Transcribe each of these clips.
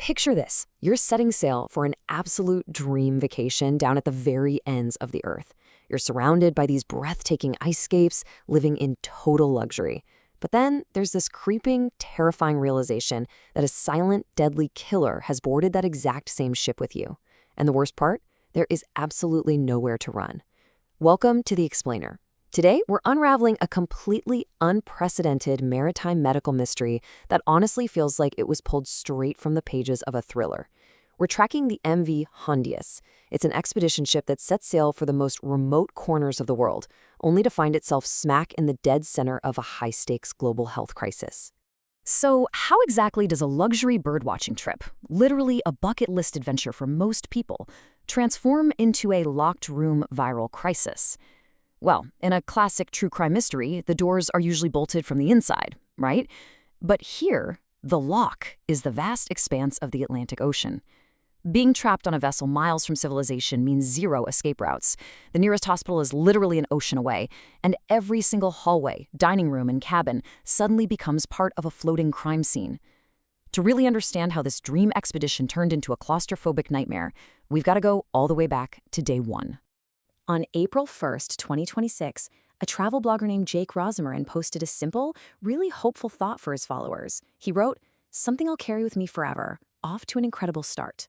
Picture this. You're setting sail for an absolute dream vacation down at the very ends of the Earth. You're surrounded by these breathtaking icescapes, living in total luxury. But then there's this creeping, terrifying realization that a silent, deadly killer has boarded that exact same ship with you. And the worst part? There is absolutely nowhere to run. Welcome to The Explainer. Today, we're unraveling a completely unprecedented maritime medical mystery that honestly feels like it was pulled straight from the pages of a thriller. We're tracking the MV Hondius. It's an expedition ship that sets sail for the most remote corners of the world, only to find itself smack in the dead center of a high-stakes global health crisis. So how exactly does a luxury birdwatching trip, literally a bucket list adventure for most people, transform into a locked-room viral crisis? Well, in a classic true crime mystery, the doors are usually bolted from the inside, right? But here, the lock is the vast expanse of the Atlantic Ocean. Being trapped on a vessel miles from civilization means zero escape routes. The nearest hospital is literally an ocean away, and every single hallway, dining room, and cabin suddenly becomes part of a floating crime scene. To really understand how this dream expedition turned into a claustrophobic nightmare, we've got to go all the way back to day one. On April 1st, 2026, a travel blogger named Jake Rosemarin posted a simple, really hopeful thought for his followers. He wrote, "Something I'll carry with me forever, off to an incredible start."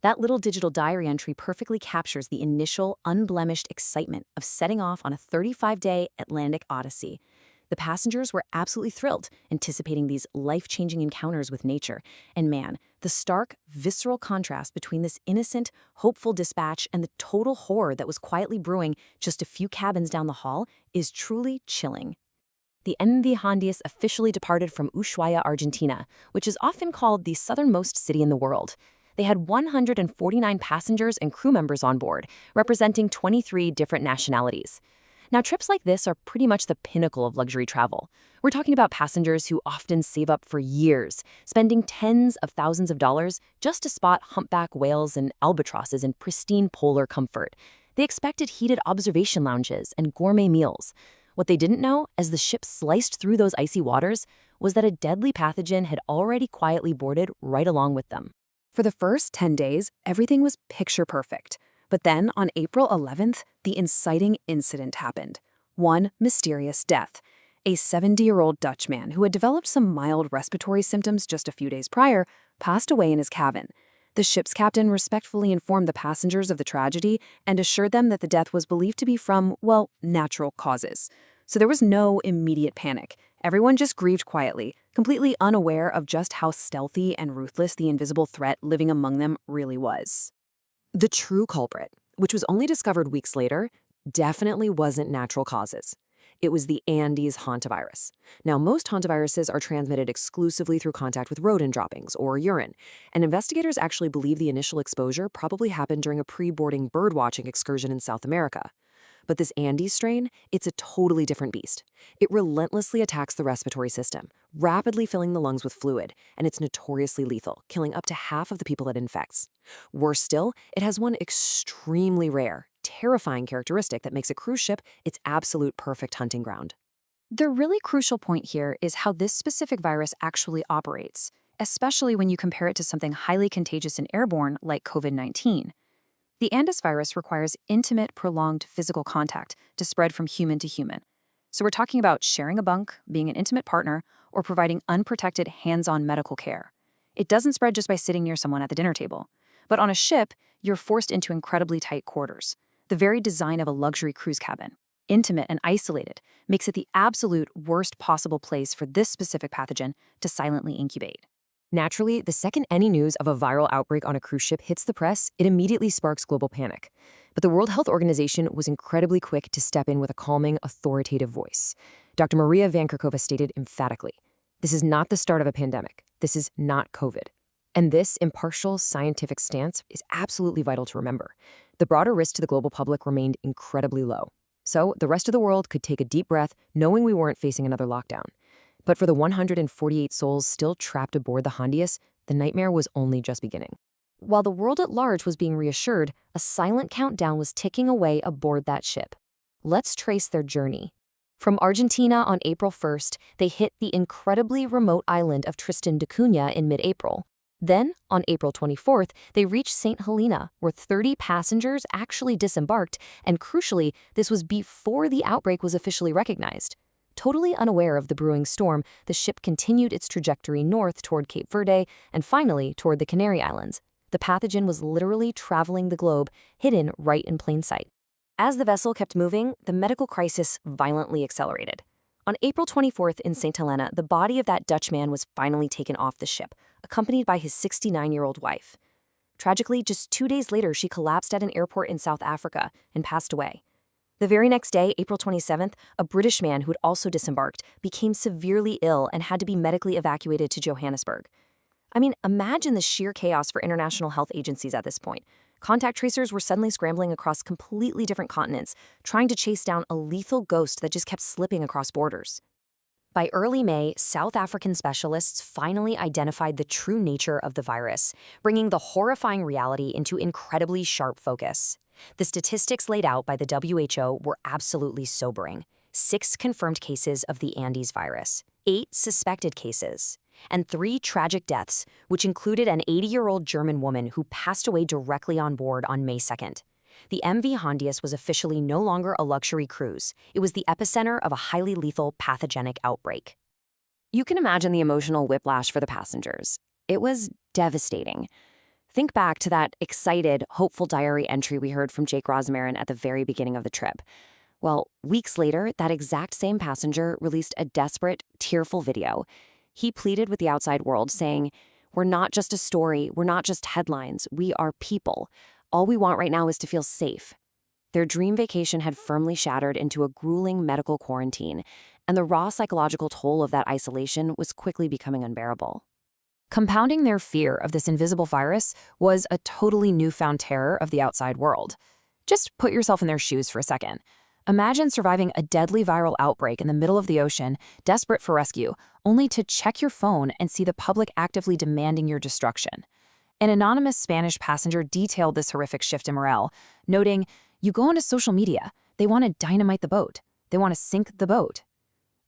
That little digital diary entry perfectly captures the initial, unblemished excitement of setting off on a 35-day Atlantic odyssey. The passengers were absolutely thrilled, anticipating these life-changing encounters with nature. And man, the stark, visceral contrast between this innocent, hopeful dispatch and the total horror that was quietly brewing just a few cabins down the hall is truly chilling. The MV Hondius officially departed from Ushuaia, Argentina, which is often called the southernmost city in the world. They had 149 passengers and crew members on board, representing 23 different nationalities. Now, trips like this are pretty much the pinnacle of luxury travel. We're talking about passengers who often save up for years, spending tens of thousands of dollars just to spot humpback whales and albatrosses in pristine polar comfort. They expected heated observation lounges and gourmet meals. What they didn't know, as the ship sliced through those icy waters, was that a deadly pathogen had already quietly boarded right along with them. For the first 10 days, everything was picture perfect. But then, on April 11th, the inciting incident happened. One mysterious death. A 70-year-old Dutch man who had developed some mild respiratory symptoms just a few days prior passed away in his cabin. The ship's captain respectfully informed the passengers of the tragedy and assured them that the death was believed to be from, well, natural causes. So there was no immediate panic. Everyone just grieved quietly, completely unaware of just how stealthy and ruthless the invisible threat living among them really was. The true culprit, which was only discovered weeks later, definitely wasn't natural causes. It was the Andes Hantavirus. Now, most hantaviruses are transmitted exclusively through contact with rodent droppings or urine, and investigators actually believe the initial exposure probably happened during a pre-boarding birdwatching excursion in South America. But this Andes strain, it's a totally different beast. It relentlessly attacks the respiratory system, rapidly filling the lungs with fluid, and it's notoriously lethal, killing up to half of the people it infects. Worse still, it has one extremely rare, terrifying characteristic that makes a cruise ship its absolute perfect hunting ground. The really crucial point here is how this specific virus actually operates, especially when you compare it to something highly contagious and airborne like COVID-19. The Andes virus requires intimate, prolonged physical contact to spread from human to human. So we're talking about sharing a bunk, being an intimate partner, or providing unprotected, hands-on medical care. It doesn't spread just by sitting near someone at the dinner table. But on a ship, you're forced into incredibly tight quarters. The very design of a luxury cruise cabin, intimate and isolated, makes it the absolute worst possible place for this specific pathogen to silently incubate. Naturally, the second any news of a viral outbreak on a cruise ship hits the press, it immediately sparks global panic. But the World Health Organization was incredibly quick to step in with a calming, authoritative voice. Dr. Maria Van Kerkhove stated emphatically, "This is not the start of a pandemic. This is not COVID." And this impartial, scientific stance is absolutely vital to remember. The broader risk to the global public remained incredibly low. So the rest of the world could take a deep breath, knowing we weren't facing another lockdown. But for the 148 souls still trapped aboard the Hondius, the nightmare was only just beginning. While the world at large was being reassured, a silent countdown was ticking away aboard that ship. Let's trace their journey. From Argentina on April 1st, they hit the incredibly remote island of Tristan da Cunha in mid-April. Then, on April 24th, they reached St. Helena, where 30 passengers actually disembarked, and crucially, this was before the outbreak was officially recognized. Totally unaware of the brewing storm, the ship continued its trajectory north toward Cape Verde and finally toward the Canary Islands. The pathogen was literally traveling the globe, hidden right in plain sight. As the vessel kept moving, the medical crisis violently accelerated. On April 24th in St. Helena, the body of that Dutch man was finally taken off the ship, accompanied by his 69-year-old wife. Tragically, just 2 days later, she collapsed at an airport in South Africa and passed away. The very next day, April 27th, a British man who had also disembarked became severely ill and had to be medically evacuated to Johannesburg. I mean, imagine the sheer chaos for international health agencies at this point. Contact tracers were suddenly scrambling across completely different continents, trying to chase down a lethal ghost that just kept slipping across borders. By early May, South African specialists finally identified the true nature of the virus, bringing the horrifying reality into incredibly sharp focus. The statistics laid out by the WHO were absolutely sobering. 6 confirmed cases of the Andes virus, 8 suspected cases, and 3 tragic deaths, which included an 80-year-old German woman who passed away directly on board on May 2nd. The MV Hondius was officially no longer a luxury cruise. It was the epicenter of a highly lethal pathogenic outbreak. You can imagine the emotional whiplash for the passengers. It was devastating. Think back to that excited, hopeful diary entry we heard from Jake Rosmarin at the very beginning of the trip. Well, weeks later, that exact same passenger released a desperate, tearful video. He pleaded with the outside world, saying, "We're not just a story, we're not just headlines, we are people. All we want right now is to feel safe." Their dream vacation had firmly shattered into a grueling medical quarantine, and the raw psychological toll of that isolation was quickly becoming unbearable. Compounding their fear of this invisible virus was a totally newfound terror of the outside world. Just put yourself in their shoes for a second. Imagine surviving a deadly viral outbreak in the middle of the ocean, desperate for rescue, only to check your phone and see the public actively demanding your destruction. An anonymous Spanish passenger detailed this horrific shift in morale, noting, "You go onto social media, they want to dynamite the boat. They want to sink the boat."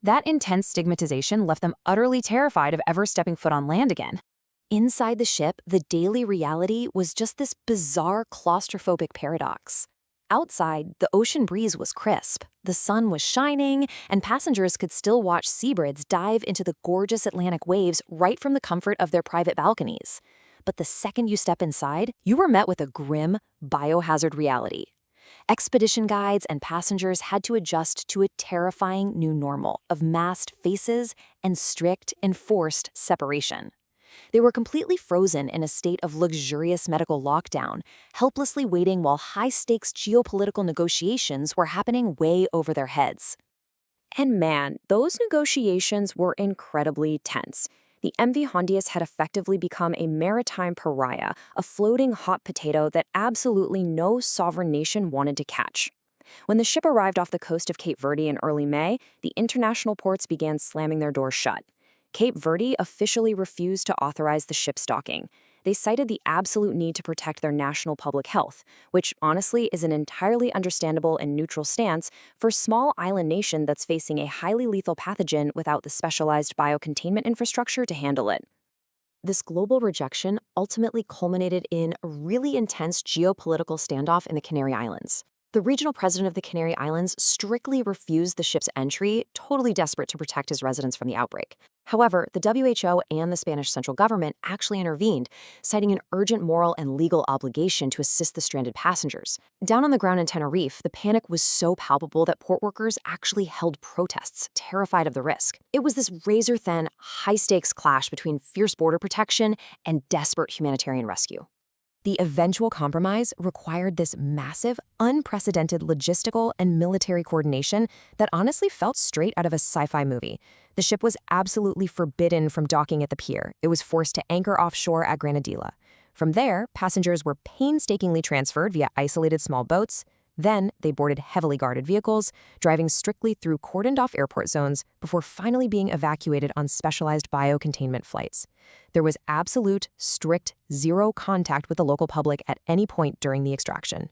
That intense stigmatization left them utterly terrified of ever stepping foot on land again. Inside the ship, the daily reality was just this bizarre claustrophobic paradox. Outside, the ocean breeze was crisp, the sun was shining, and passengers could still watch seabirds dive into the gorgeous Atlantic waves right from the comfort of their private balconies. But the second you step inside, you were met with a grim, biohazard reality. Expedition guides and passengers had to adjust to a terrifying new normal of masked faces and strict, enforced separation. They were completely frozen in a state of luxurious medical lockdown, helplessly waiting while high-stakes geopolitical negotiations were happening way over their heads. And man, those negotiations were incredibly tense. The MV Hondius had effectively become a maritime pariah, a floating hot potato that absolutely no sovereign nation wanted to catch. When the ship arrived off the coast of Cape Verde in early May, the international ports began slamming their doors shut. Cape Verde officially refused to authorize the ship's docking. They cited the absolute need to protect their national public health, which honestly is an entirely understandable and neutral stance for a small island nation that's facing a highly lethal pathogen without the specialized biocontainment infrastructure to handle it. This global rejection ultimately culminated in a really intense geopolitical standoff in the Canary Islands. The regional president of the Canary Islands strictly refused the ship's entry, totally desperate to protect his residents from the outbreak. However, the WHO and the Spanish central government actually intervened, citing an urgent moral and legal obligation to assist the stranded passengers. Down on the ground in Tenerife, the panic was so palpable that port workers actually held protests, terrified of the risk. It was this razor-thin, high-stakes clash between fierce border protection and desperate humanitarian rescue. The eventual compromise required this massive, unprecedented logistical and military coordination that honestly felt straight out of a sci-fi movie. The ship was absolutely forbidden from docking at the pier. It was forced to anchor offshore at Granadilla. From there, passengers were painstakingly transferred via isolated small boats. Then, they boarded heavily guarded vehicles, driving strictly through cordoned-off airport zones before finally being evacuated on specialized biocontainment flights. There was absolute, strict, zero contact with the local public at any point during the extraction.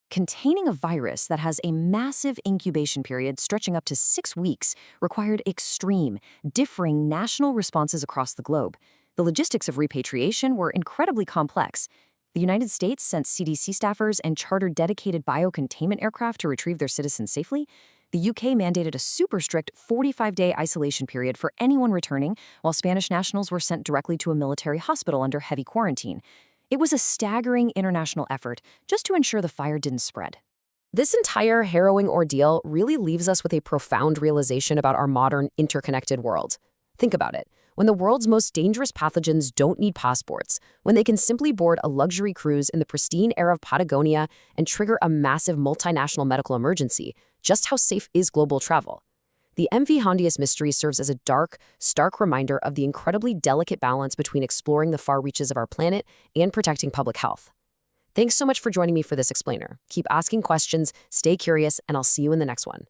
Containing a virus that has a massive incubation period stretching up to 6 weeks required extreme, differing national responses across the globe. The logistics of repatriation were incredibly complex. The United States sent CDC staffers and chartered dedicated biocontainment aircraft to retrieve their citizens safely. The UK mandated a super strict 45-day isolation period for anyone returning, while Spanish nationals were sent directly to a military hospital under heavy quarantine. It was a staggering international effort just to ensure the fire didn't spread. This entire harrowing ordeal really leaves us with a profound realization about our modern, interconnected world. Think about it. When the world's most dangerous pathogens don't need passports, when they can simply board a luxury cruise in the pristine air of Patagonia and trigger a massive multinational medical emergency, just how safe is global travel? The MV Hondius mystery serves as a dark, stark reminder of the incredibly delicate balance between exploring the far reaches of our planet and protecting public health. Thanks so much for joining me for this explainer. Keep asking questions, stay curious, and I'll see you in the next one.